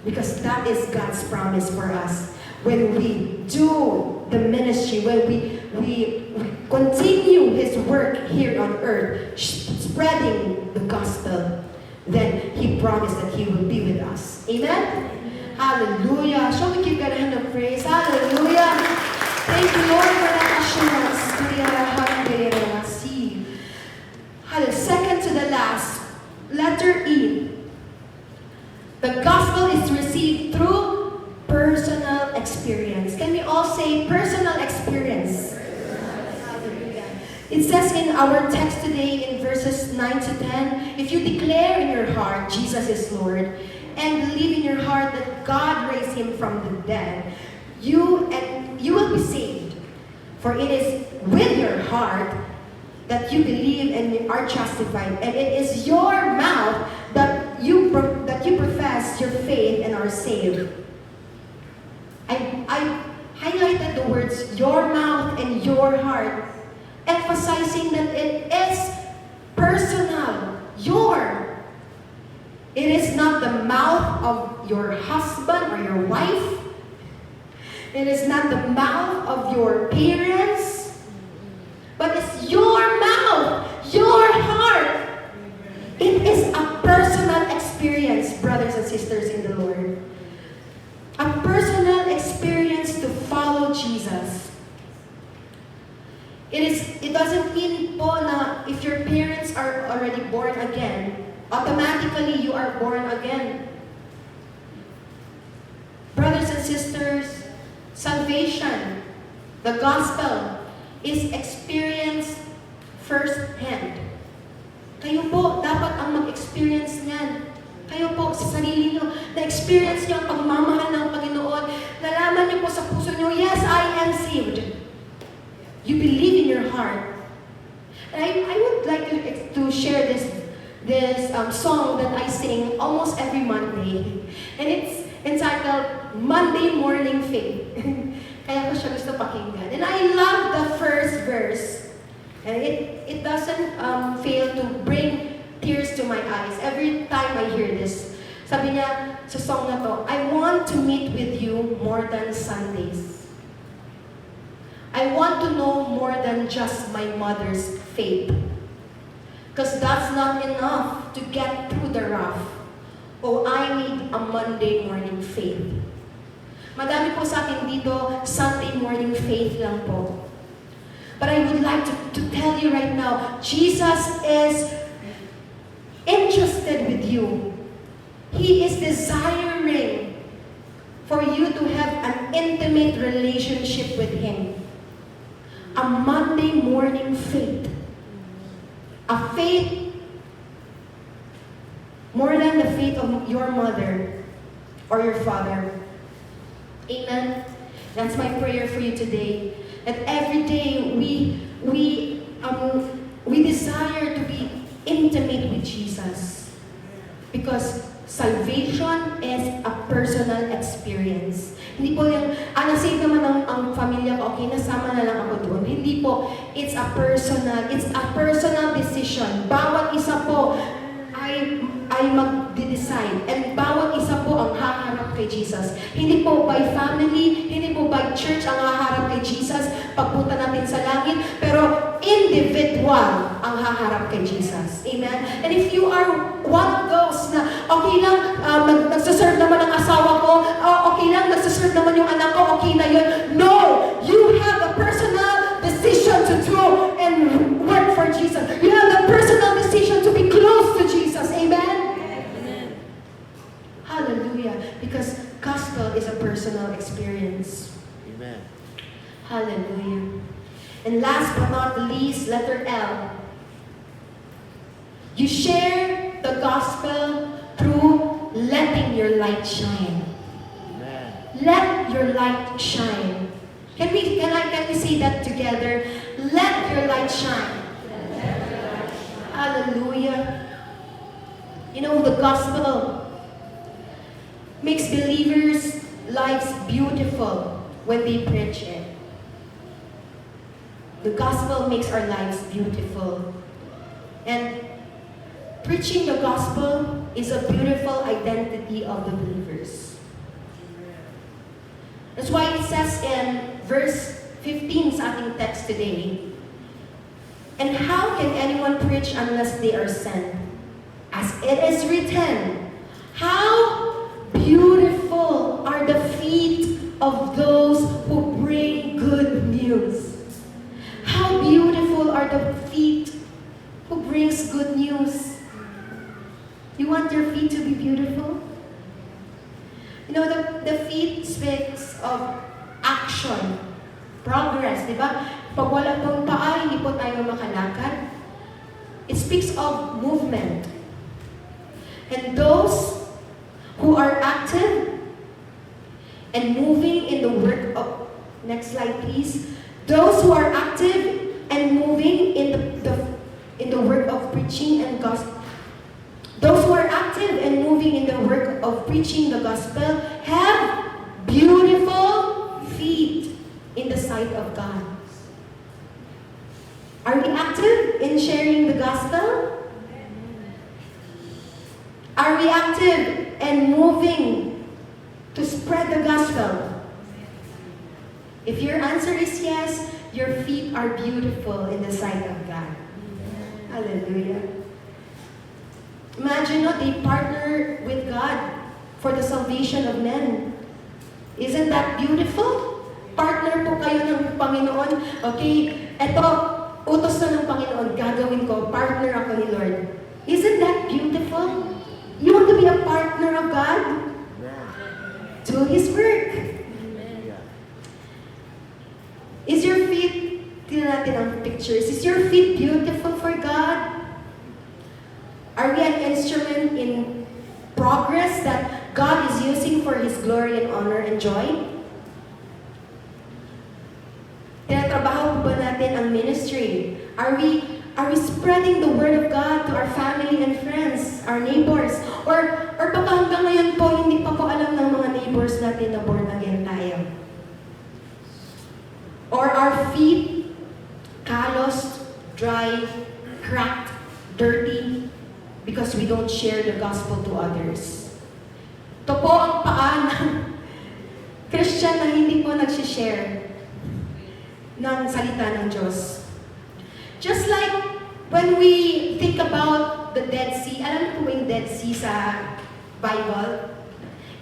Because that is God's promise for us. When we do the ministry, when we continue His work here on earth, spreading the gospel, then He promised that He will be with us. Amen? Hallelujah. Shall we give God a hand of praise? Hallelujah. Thank you, Lord, for that assurance. Second to the last, letter E. The gospel is received through personal experience. Can we all say personal experience? It says in our text today in verses 9-10, if you declare in your heart Jesus is Lord, and believe in your heart that God raised Him from the dead, you will be saved. For it is with your heart that you believe and are justified, and it is your mouth that you profess your faith and are saved. I highlighted the words your mouth and your heart, emphasizing that it is personal. It is not the mouth of your husband or your wife. It is not the mouth of your parents. But it's your mouth, your heart. It is a personal experience, brothers and sisters in the Lord. A personal experience to follow Jesus. It doesn't mean po na if your parents spirits are already born again, automatically you are born again. Brothers and sisters, salvation, the gospel, is experienced firsthand. Kayo po, dapat ang mag-experience niyan. Kayo po, sa sarili nyo, na-experience nyo ang pagmamahal ng Panginoon. Nalaman nyo po sa puso nyo, yes, I am saved. You believe in your heart. And I would like to share this song that I sing almost every Monday. And it's entitled, Monday Morning Faith. Kaya ko siya gusto pakinggan. And I love the first verse. And it doesn't fail to bring tears to my eyes every time I hear this. Sabi niya sa song na to, I want to meet with you more than Sundays. I want to know more than just my mother's faith. Because that's not enough to get through the rough. Oh, I need a Monday morning faith. Madami po sa akin dito, Sunday morning faith lang po. But I would like to tell you right now, Jesus is interested with you. He is desiring for you to have an intimate relationship with Him. A Monday morning faith. A faith more than the faith of your mother or your father. Amen? That's my prayer for you today. That every day we desire to be intimate with Jesus. Because salvation is a personal experience. Hindi po yung, nasave naman ang pamilya ko, okay, nasama na lang ako doon. Hindi po, it's a personal decision. Bawat isa po ay mag-decide. And bawat isa po ang haharap kay Jesus. Hindi po by family, hindi po by church ang haharap kay Jesus pagpunta natin sa langit, pero individual ang haharap kay Jesus. Amen? And if you are one of those na okay lang, nagsaserve naman ang asawa ko, okay lang, nagsaserve naman yung anak ko, okay na yun. No! You have a personal decision to do and work for Jesus. You have a personal decision to be close to Jesus. Amen? Hallelujah. Because gospel is a personal experience. Amen. Hallelujah. And last but not the least, letter L. You share the gospel through letting your light shine. Amen. Let your light shine. Can we say that together? Let your light shine. Hallelujah. You know, the gospel makes believers' lives beautiful when they preach it. The gospel makes our lives beautiful. And preaching the gospel is a beautiful identity of the believers. That's why it says in verse 15 sa ating text today, and how can anyone preach unless they are sent? As it is written, how beautiful are the feet of those who bring good news. How beautiful are the feet who brings good news. You want your feet to be beautiful? You know, the feet speaks of action, progress, di ba? Pag wala pong paa, hindi po tayo makalakad. It speaks of movement. And those who are active and moving in the work of, next slide please, those who are active and moving in the work of preaching and gospel, those who are active and moving in the work of preaching the gospel have beautiful feet in the sight of God. Are we active in sharing the gospel? Are we active and moving to spread the gospel? If your answer is yes, your feet are beautiful in the sight of God. Hallelujah. Imagine, no, they partner with God for the salvation of men. Isn't that beautiful? Partner po kayo ng Panginoon. Okay, eto, utos na ng Panginoon, gagawin ko, partner ako ni Lord. Isn't that beautiful? You want to be a partner of God? Do His work. Is your feet, tingnan natin ang pictures, is your feet beautiful for God? Are we an instrument in progress that God is using for His glory and honor and joy? Tinatrabaho ba natin ang ministry? Are we spreading the word of God to our family and friends, our neighbors? Or baka hanggang ngayon po, hindi pa po alam ng mga neighbors natin na born again tayo? Or our feet calloused, dry, cracked, dirty, because we don't share the gospel to others? Ito po ang paa ng Christian na hindi po nagsishare ng salita ng Diyos. Just like when we think about the Dead Sea, alam niyo po ba yung Dead Sea sa Bible?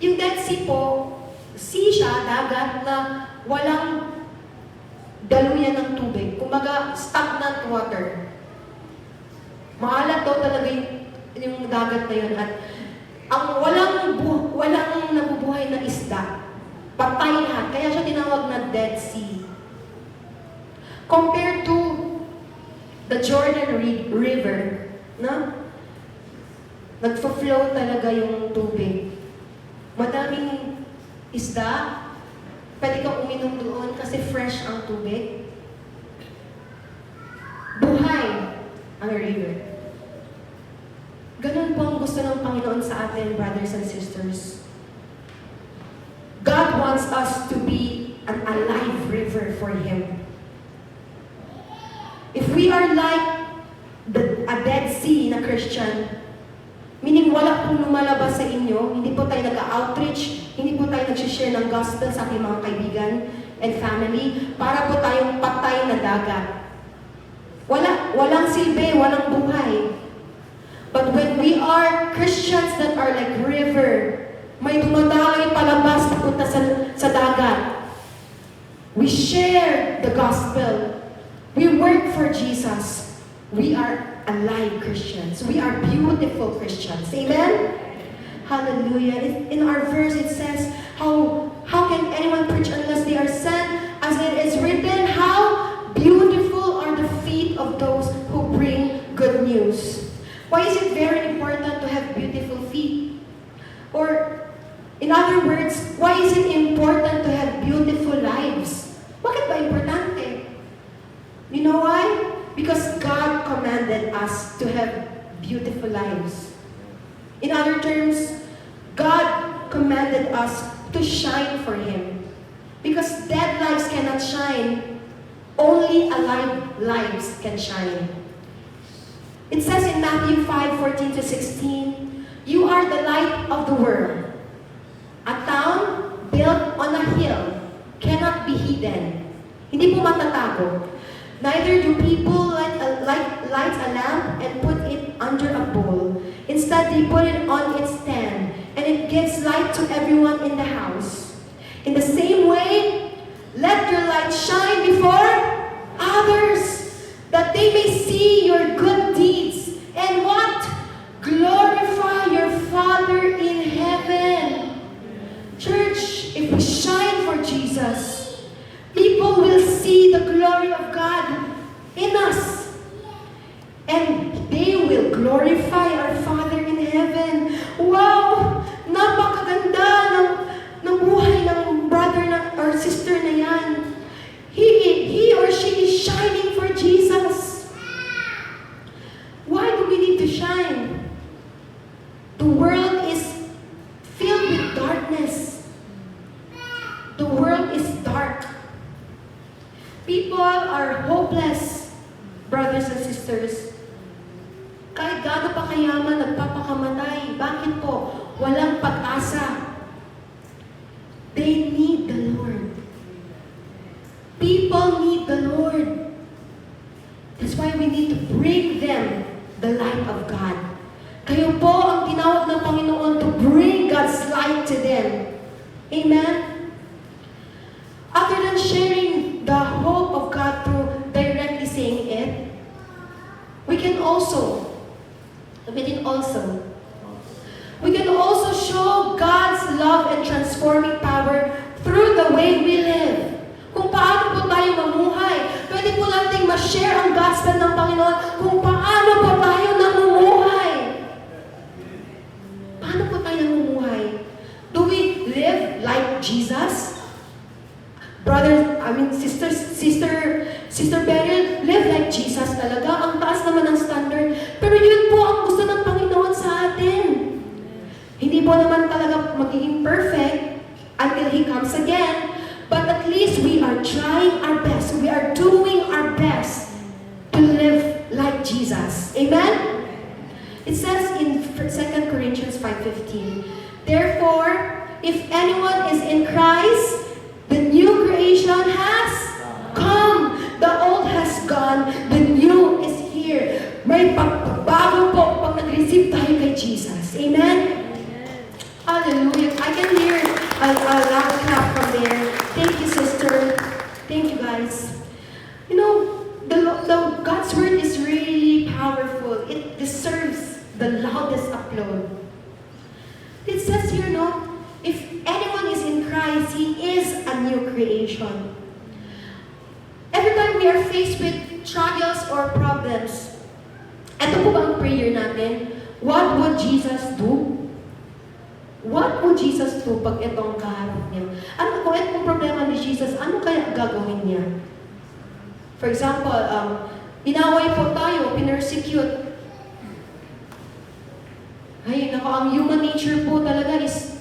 Yung Dead Sea po, sea siya, dagat na walang daluyan ng tubig. Kumbaga, stagnant water. Maalat daw talaga yung dagat na yun. At ang walang nabubuhay na isda. Patay lahat. Kaya siya tinawag na Dead Sea. Compared to the Jordan River, no? Nagfo-flow talaga yung tubig. Madaming isda, pwede kang uminom doon kasi fresh ang tubig. Buhay ang river. Ganun po ang gusto ng Panginoon sa atin, brothers and sisters. God wants us to be an alive river for Him. If we are like a Dead Sea na Christian, meaning wala pong lumalabas sa inyo, hindi po tayo nag-outreach, hindi po tayo nag-share ng gospel sa ating mga kaibigan and family, para po tayong patay na dagat. Walang silbi, walang buhay. But when we are Christians that are like river, may dumadaloy palabas papunta sa dagat. We share the gospel. We work for Jesus. We are alive Christians. We are beautiful Christians. Amen? Hallelujah. In our verse it says, how can anyone preach unless they are sent? As it is written, how beautiful are the feet of those who bring good news. Why is it very important to have beautiful feet? Or, in other words, why is it important to have beautiful lives? Bakit ba importante? You know why? Because God commanded us to have beautiful lives. In other terms, God commanded us to shine for Him. Because dead lives cannot shine, only alive lives can shine. It says in Matthew 5:14-16, "You are the light of the world. A town built on a hill cannot be hidden." Hindi po matatago. Neither do people light a lamp and put it under a bowl. Instead, they put it on its stand, and it gives light to everyone in the house. In the same way, let your light shine before others, that they may see your good deeds and what? Glorify your Father in heaven. Church, if we shine for Jesus, people will see the glory of God in us. And they will glorify our Father in heaven. Wow! Napakaganda ng buhay ng brother or sister na yan. He or she is shining for Jesus. Why do we need to shine? The world is filled with darkness. The world is dark. People are hopeless, brothers and sisters. Kahit gaano pa kayaman, nagpapakamatay. Bakit po? Walang pag-asa. They need the Lord. People need the Lord. That's why we need to bring them the light of God. Kayo po ang tinawag ng Panginoon to bring God's light to them. Amen? Other than sharing the hope of God through directly saying it, also, we can also show God's love and transforming power through the way we live. Kung paano po tayo mamuhay. Pwede po nating ma-share ang gospel ng Panginoon kung paano po tayo namumuhay. Paano po tayo namumuhay? Do we live like Jesus? Sister Beryl, live like Jesus talaga. Ang taas naman ng standard. Pero yun po ang gusto ng Panginoon sa atin. Hindi po naman talaga magiging perfect until He comes again. But at least we are trying our best. We are doing our best to live like Jesus. Amen? It says in 2 Corinthians 5:15, therefore, if anyone is in Christ, the new creation has come. The old has gone. The new is here. May pagbabago po pag nag-receive tayo kay Jesus. Amen? Hallelujah. I can hear a loud clap from there. Thank you, sister. Thank you, guys. You know, the God's word is really powerful. It deserves the loudest applaud. It says here, no, if anyone is in Christ, he is a new creation. Every time we are faced with trials or problems, ito po ba ang prayer natin? What would Jesus do? What would Jesus do pag itong kaharap niya? Ano kung itong problema ni Jesus, ano kaya gagawin niya? For example, inaway po tayo, pinersecute. Ay, nako, ang human nature po talaga is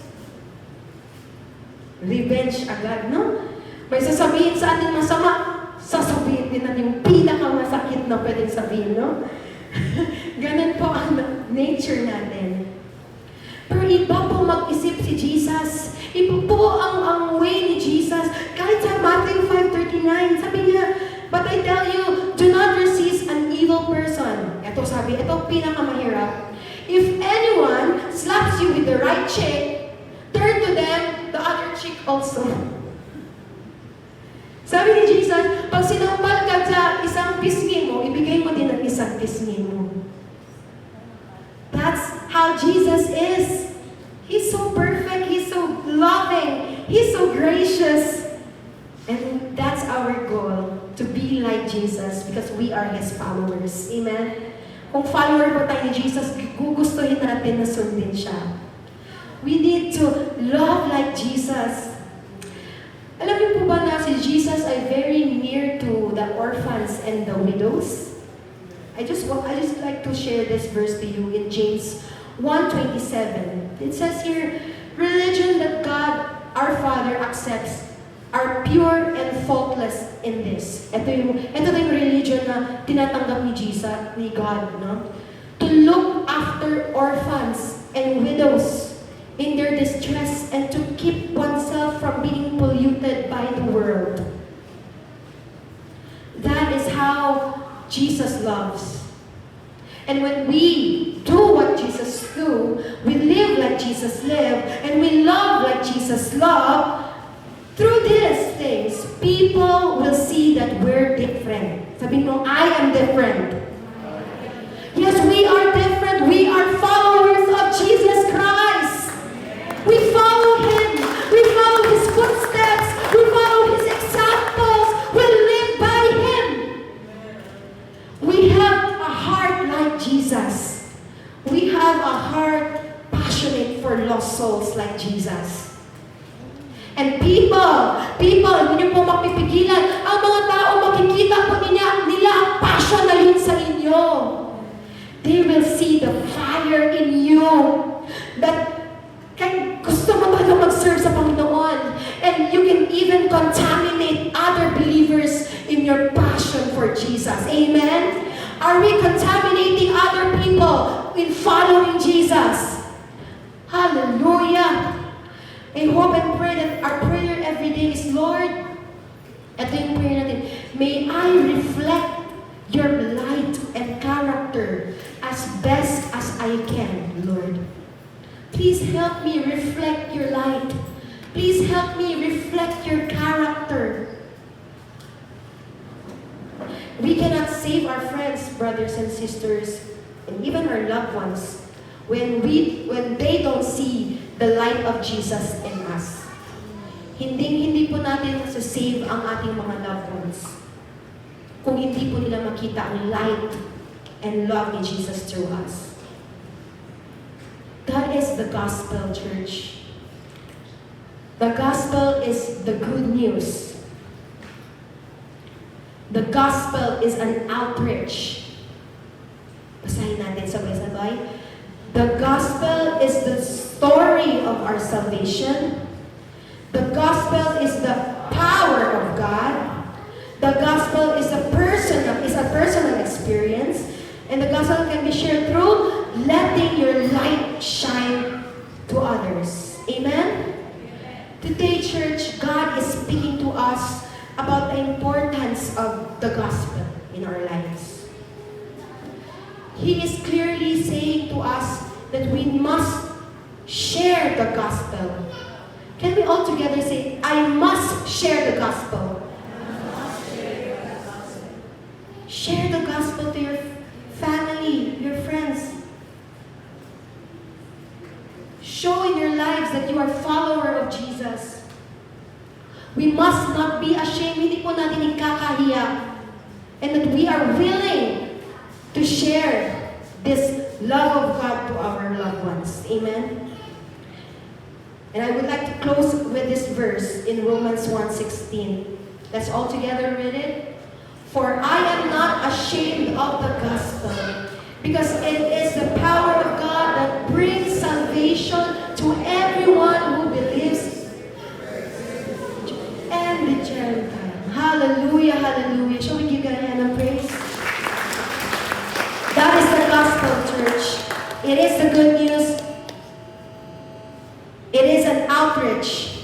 revenge agad, no? May sasabihin sa atin masama, sasabihin din natin yung pinakamasakit na pwedeng sabihin, no? Ganun po ang nature natin. Pero iba po mag-isip si Jesus. Iba po ang way ni Jesus. Kahit sa Matthew 5:39, sabi niya, but I tell you, do not resist an evil person. Ito sabi, ito pinakamahirap. If anyone slaps you with the right cheek, turn to them the other cheek also. Sabi ni Jesus, pag sinampal ka sa isang pisngi mo, ibigay mo din ang isang pisngi mo. That's how Jesus is. He's so perfect. He's so loving. He's so gracious. And that's our goal, to be like Jesus because we are His followers. Amen? Kung follower po tayo ni Jesus, gugustuhin natin na sundin siya. We need to love like Jesus. Alam niyo po ba na si Jesus ay very near to the orphans and the widows? I just like to share this verse to you in James 1:27. It says here, religion that God our Father accepts are pure and faultless in this. Ito yung religion na tinatanggap ni Jesus, ni God, no? To look after orphans and widows in their distress and to keep oneself from being polluted by the world. That is how Jesus loves. And when we do what Jesus do, we live like Jesus lived, and we love like Jesus loved, through these things, people will see that we're different. Sabi mo, I am different. Yes, we are different. We are followers of Jesus Christ. We follow Him. We follow His footsteps. We follow His examples. We live by Him. We have a heart like Jesus. We have a heart passionate for lost souls like Jesus. And people, hindi niyo po mapipigilan. Ang mga tao makikita po nila ang passion na yun sa inyo. They will see the fire in you. That kahit gusto mo talaga mag-serve sa Panginoon. And you can even contaminate other believers in your passion for Jesus. Amen? Are we contaminating other people in following Jesus? Hallelujah! I hope and pray that our prayer every day is, Lord, ito yung prayer natin, may I reflect your light and character as best as I can, Lord. Please help me reflect your light. Please help me reflect your character. We cannot save our friends, brothers and sisters. and even our loved ones when they don't see the light of Jesus in us. Hindi po natin save ang ating mga loved ones kung hindi po nila makita ang light and love ni Jesus through us. That is the gospel, church. The gospel is the good news. The gospel is an outreach. Basahin natin sabay-sabay. The gospel is the story of our salvation. The gospel is the power of God. The gospel is a personal experience. And the gospel can be shared through letting your light shine to others. Amen? Today, church, God is speaking to us about the importance of the gospel in our lives. He is clearly saying to us that we must share the gospel. Can we all together say, I must share the gospel? Share the gospel to your family, your friends. Show in your lives that you are a follower of Jesus. We must not be ashamed, hindi po natin ikakahiya. And that we are willing to share this love of God to our loved ones. Amen? And I would like to close with this verse in Romans 1:16. Let's all together read it. For I am not ashamed of the gospel, because it is the power of God that brings salvation to everyone who believes, and the Gentile. Hallelujah, hallelujah. Shall we give God a hand of praise? That is the gospel, church. It is the good news. It is an outreach.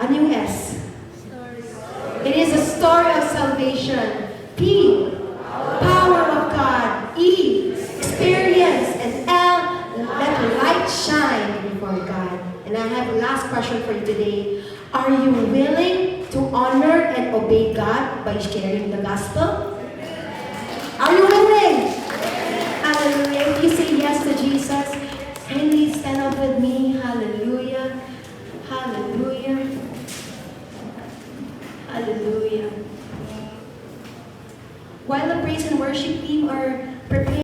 A new S. It is a story of salvation. P, power of God. E, experience. And L, let the light shine before God. And I have a last question for you today. Are you willing to honor and obey God by sharing the gospel? Are you willing? Hallelujah. If you say yes to Jesus, kindly stand up with me. Hallelujah. Hallelujah. Hallelujah. While the praise and worship team are preparing